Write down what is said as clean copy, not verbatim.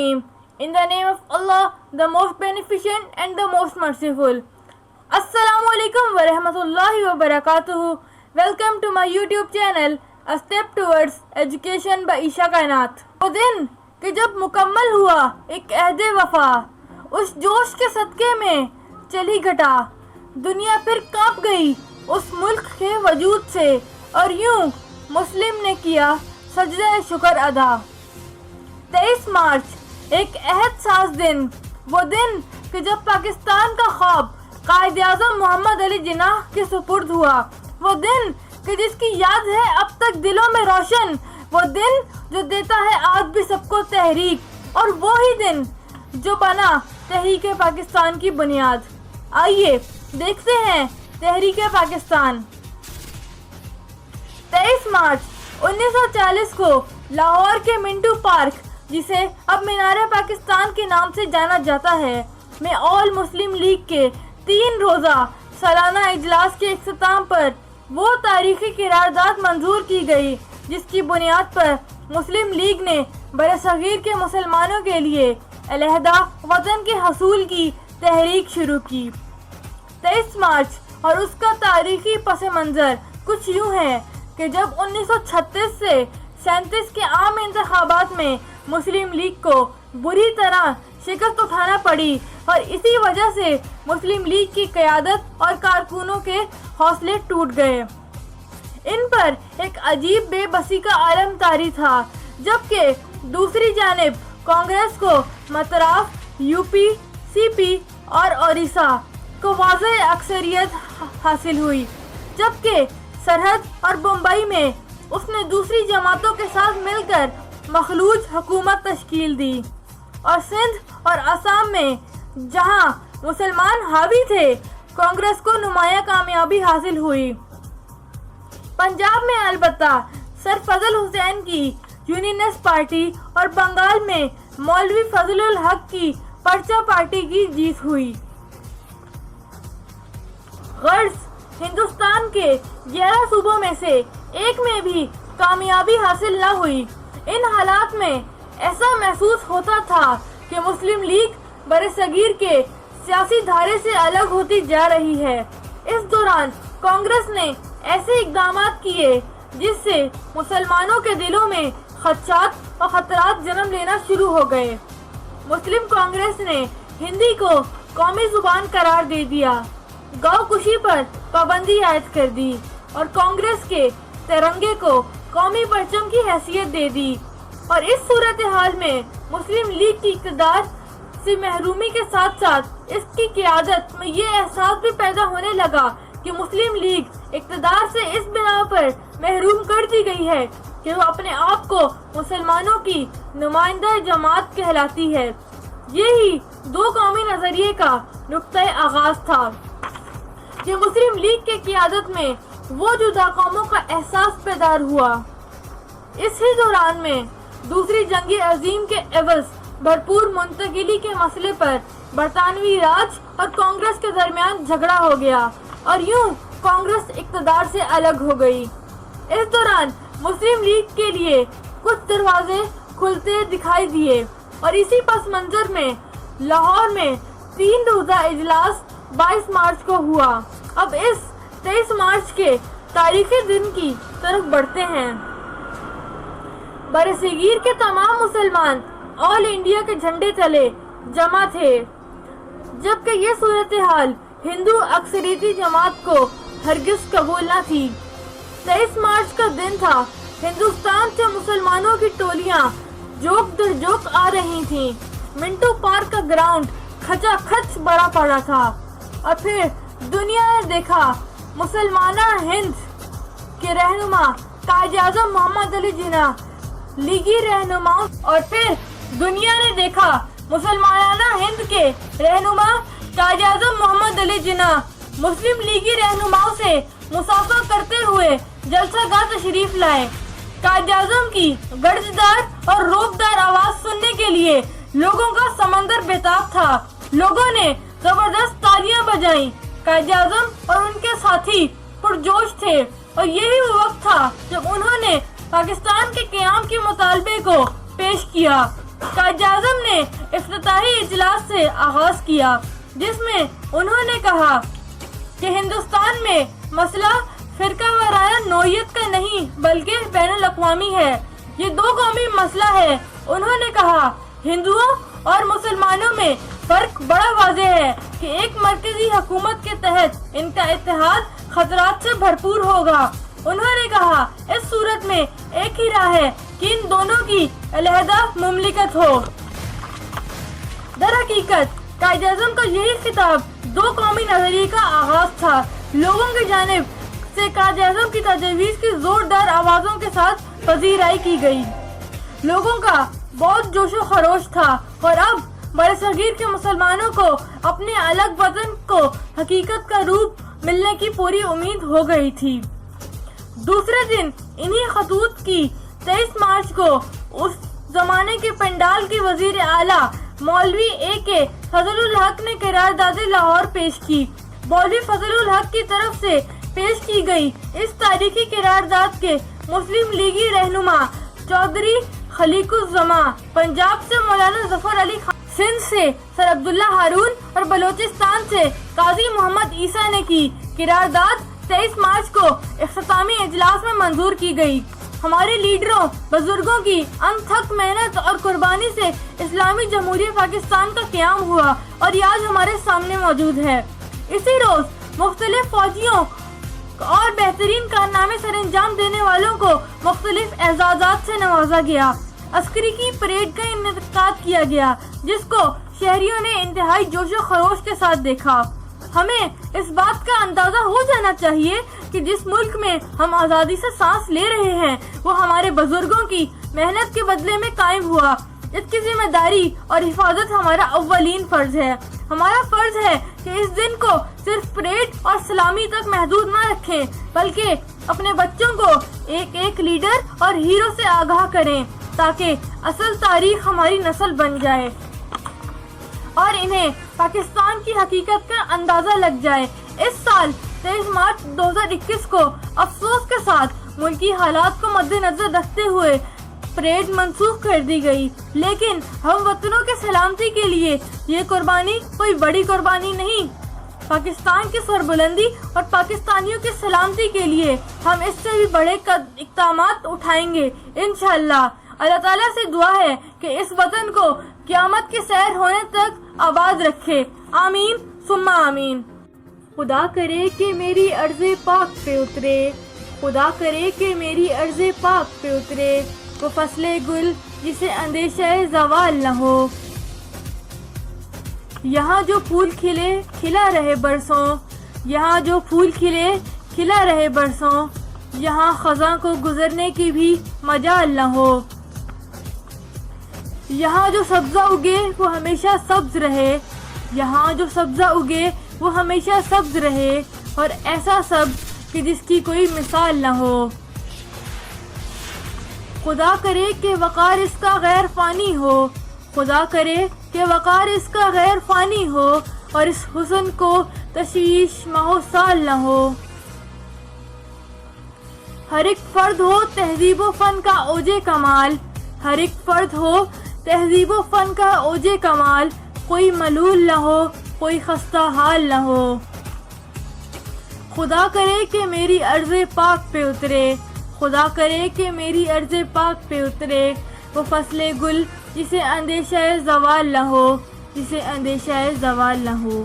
Rahim. In the name of Allah, the most beneficent and the most merciful. Assalamu alaikum wa rahmatullahi wa barakatuhu. Welcome to my YouTube channel, A Step Towards Education by Isha Kainat. वो दिन कि जब मुकम्मल हुआ एक अहद वफा, उस जोश के सदके में चली घटा, दुनिया फिर कांप गई उस मुल्क के वजूद से, और यूं मुस्लिम ने किया सजदे शुक्र अदा। 23 मार्च एक अहद साज दिन, वो दिन कि जब पाकिस्तान का ख्वाब कायद-ए-आज़म मोहम्मद अली जिन्नाह के सुपुर्द हुआ, वो दिन कि जिसकी याद है अब तक दिलों में रोशन, वो दिन जो देता है आज भी सबको तहरीक, और वो ही दिन जो बना तहरीक पाकिस्तान की बुनियाद। आइए देखते हैं तहरीक पाकिस्तान। 23 मार्च 1940 को लाहौर के मिंटू पार्क, जिसे अब मीनार पाकिस्तान के नाम से जाना जाता है, में ऑल मुस्लिम लीग के 3 रोज़ा सालाना इजलास के इख्तिताम पर वो तारीखी करारदाद मंजूर की गई जिसकी बुनियाद पर मुस्लिम लीग ने बरसगीर के मुसलमानों के लिए अलहदा वतन के हसूल की तहरीक शुरू की। 23 मार्च और उसका तारीखी पस मंज़र कुछ यूँ है कि जब 1936 से 37 के आम इंतखाबात में मुस्लिम लीग को बुरी तरह शिकस्त उठाना पड़ी, और इसी वजह से मुस्लिम लीग की क़यादत और कारकुनों के हौसले टूट गए। इन पर एक अजीब बेबसी का आलम तारी था, जबकि दूसरी जानिब कांग्रेस को मतराफ यूपी, सीपी और ओडिशा को वाज़ेह अक्सरियत हासिल हुई, जबकि सरहद और बम्बई में उसने दूसरी जमातों के साथ मिलकर मखलूज हुकूमत तश्कील दी, और सिंध और असम में जहां मुसलमान हावी थे, कांग्रेस को नुमाया कामयाबी हासिल हुई। पंजाब में अलबत्ता सर फजल हुसैन की यूनियनिस्ट पार्टी और बंगाल में मौलवी फजलुल हक की पर्चा पार्टी की जीत हुई। गर्ज हिंदुस्तान के 11 सूबों में से एक में भी कामयाबी हासिल न हुई। इन हालात में ऐसा महसूस होता था कि मुस्लिम लीग बरसगीर के सियासी धारे से अलग होती जा रही है। इस दौरान कांग्रेस ने ऐसे इक़दामात किए जिससे मुसलमानों के दिलों में खदशात और खतरात जन्म लेना शुरू हो गए। मुस्लिम कांग्रेस ने हिंदी को कौमी जुबान करार दे दिया, गौ कुशी पर पाबंदी आयद कर दी, और कांग्रेस के तिरंगे को कौमी परचम की हैसियत दे दी। और इस सूरत हाल में मुस्लिम लीग की इक़्तिदार से महरूमी के साथ साथ इसकी क़यादत में ये एहसास भी पैदा होने लगा कि मुस्लिम लीग इक़्तिदार से इस बिना पर महरूम कर दी गई है कि वो अपने आप को मुसलमानों की नुमाइंदा जमात कहलाती है। यही दो कौमी नज़रिए का नुक्ता आगाज़ था कि मुस्लिम लीग के क़यादत में वो जुदा कौमों का एहसास पैदा हुआ। इसी दौरान में दूसरी जंग अजीम के एवज़ भरपूर मुंतकिली के मसले पर बरतानवी राज और कांग्रेस के दरमियान झगड़ा हो गया, और यूं कांग्रेस इक़्तिदार से अलग हो गई। इस दौरान मुस्लिम लीग के लिए कुछ दरवाजे खुलते दिखाई दिए, और इसी पस मंज़र में लाहौर में 3 रोज़ा इजलास 22 मार्च को हुआ। अब इस 23 मार्च के तारीखी दिन की तरफ बढ़ते हैं। बरसगीर के तमाम मुसलमान ऑल इंडिया के झंडे तले जमा थे, जबकि ये सूरत हाल हिंदू अक्सरियती जमात को हरगिज़ कबूल न थी। 23 मार्च का दिन था। हिंदुस्तान से मुसलमानों की टोलियां जोक दर जोक आ रही थीं। मिंटू पार्क का ग्राउंड खचाखच भरा पड़ा था, और फिर दुनिया ने देखा मुसलमाना हिंद के रहनुमा कायद-ए-आज़म मोहम्मद अली जिन्नाह, लीगी रहनुमाओं, और फिर दुनिया ने देखा मुसलमाना हिंद के रहनुमा कायद-ए-आज़म मोहम्मद अली जिन्नाह मुस्लिम लीगी रहनुमाओं से मुसाफा करते हुए जलसागाह तशरीफ लाए। कायद-ए-आज़म की गर्जदार और रोबदार आवाज सुनने के लिए लोगों का समंदर बेताब था। लोगों ने जबरदस्त तालियां बजाई। कायद-ए-आज़म और उनके साथी पुरजोश थे, और यही वो वक्त था जब उन्होंने पाकिस्तान के क़याम के मुतालबे को पेश किया। قائد اعظم نے افتتاحی اجلاس سے آغاز کیا، جس میں انہوں نے کہا کہ ہندوستان میں مسئلہ فرقہ وارانہ نوعیت کا نہیں بلکہ بین الاقوامی ہے، یہ دو قومی مسئلہ ہے۔ انہوں نے کہا ہندوؤں اور مسلمانوں میں فرق بڑا واضح ہے کہ ایک مرکزی حکومت کے تحت ان کا اتحاد خطرات سے بھرپور ہوگا۔ انہوں نے کہا اس صورت میں ایک ہی راہ ہے کہ ان دونوں کی علیحدہ مملکت ہو۔ در حقیقت قائد اعظم کا یہی خطاب دو قومی نظریے کا آغاز تھا۔ لوگوں کی جانب سے قائد اعظم کی تجویز کی زوردار آوازوں کے ساتھ پذیرائی کی گئی۔ لوگوں کا بہت جوش و خروش تھا اور اب بر صغیر کے مسلمانوں کو اپنے الگ وطن کو حقیقت کا روپ ملنے کی پوری امید ہو گئی تھی۔ دوسرے دن انہی خطوط کی 23 مارچ کو اس زمانے کے پنڈال کی وزیر اعلیٰ مولوی A.K. فضل الحق نے قرارداد لاہور پیش کی۔ مولوی فضل الحق کی طرف سے پیش کی گئی اس تاریخی قرارداد کے مسلم لیگی رہنما چودھری خلیق الزماں، پنجاب سے مولانا ظفر علی خان، سندھ سے سر عبداللہ ہارون اور بلوچستان سے قاضی محمد عیسیٰ نے کی قرارداد 23 مارچ کو اختتامی اجلاس میں منظور کی گئی۔ ہمارے لیڈروں بزرگوں کی انتھک محنت اور قربانی سے اسلامی جمہوریہ پاکستان کا قیام ہوا اور یہ آج ہمارے سامنے موجود ہے۔ اسی روز مختلف فوجیوں اور بہترین کارنامے سر انجام دینے والوں کو مختلف اعزازات سے نوازا گیا۔ عسکری کی پریڈ کا انعقاد کیا گیا جس کو شہریوں نے انتہائی جوش و خروش کے ساتھ دیکھا۔ ہمیں اس بات کا اندازہ ہو جانا چاہیے کہ جس ملک میں ہم آزادی سے سانس لے رہے ہیں وہ ہمارے بزرگوں کی محنت کے بدلے میں قائم ہوا۔ اس کی ذمہ داری اور حفاظت ہمارا اولین فرض ہے۔ ہمارا فرض ہے کہ اس دن کو صرف پریڈ اور سلامی تک محدود نہ رکھیں بلکہ اپنے بچوں کو ایک ایک لیڈر اور ہیرو سے آگاہ کریں تاکہ اصل تاریخ ہماری نسل بن جائے اور انہیں پاکستان کی حقیقت کا اندازہ لگ جائے۔ اس سال 23 مارچ 2021 کو افسوس کے ساتھ ملکی حالات کو مد نظر رکھتے ہوئے پریڈ منسوخ کر دی گئی، لیکن ہم وطنوں کے سلامتی کے لیے یہ قربانی کوئی بڑی قربانی نہیں۔ پاکستان کی سربلندی اور پاکستانیوں کی سلامتی کے لیے ہم اس سے بھی بڑے اقدامات اٹھائیں گے انشاءاللہ۔ اللہ تعالیٰ سے دعا ہے کہ اس وطن کو قیامت کے سیر ہونے تک آباد رکھے، آمین ثم آمین۔ خدا کرے کہ میری عرض پاک پہ اترے، خدا کرے کہ میری عرض پاک پہ اترے، وہ فصل گل جسے اندیشہ زوال نہ ہو۔ یہاں جو پھول کھلے کھلا رہے برسوں، یہاں جو پھول کھلے کھلا رہے برسوں، یہاں خزاں کو گزرنے کی بھی مجال نہ ہو۔ یہاں جو سبزہ اگے وہ ہمیشہ سبز رہے، یہاں جو سبزہ اگے وہ ہمیشہ سبز رہے، اور ایسا سبز کہ جس کی کوئی مثال نہ ہو۔ خدا کرے کہ وقار اس کا غیر فانی ہو، خدا کرے کہ وقار اس کا غیر فانی ہو، اور اس حسن کو تشویش ماہ و سال نہ ہو۔ ہر ایک فرد ہو تہذیب و فن کا اوج کمال، ہر ایک فرد ہو تہذیب و فن کا اوج کمال، کوئی ملول نہ ہو کوئی خستہ حال نہ ہو۔ خدا کرے کہ میری عرض پاک پہ اترے، خدا کرے کہ میری عرض پاک پہ اترے، وہ فصل گل جسے اندیشہ زوال نہ ہو، جسے اندیشہ زوال نہ ہو۔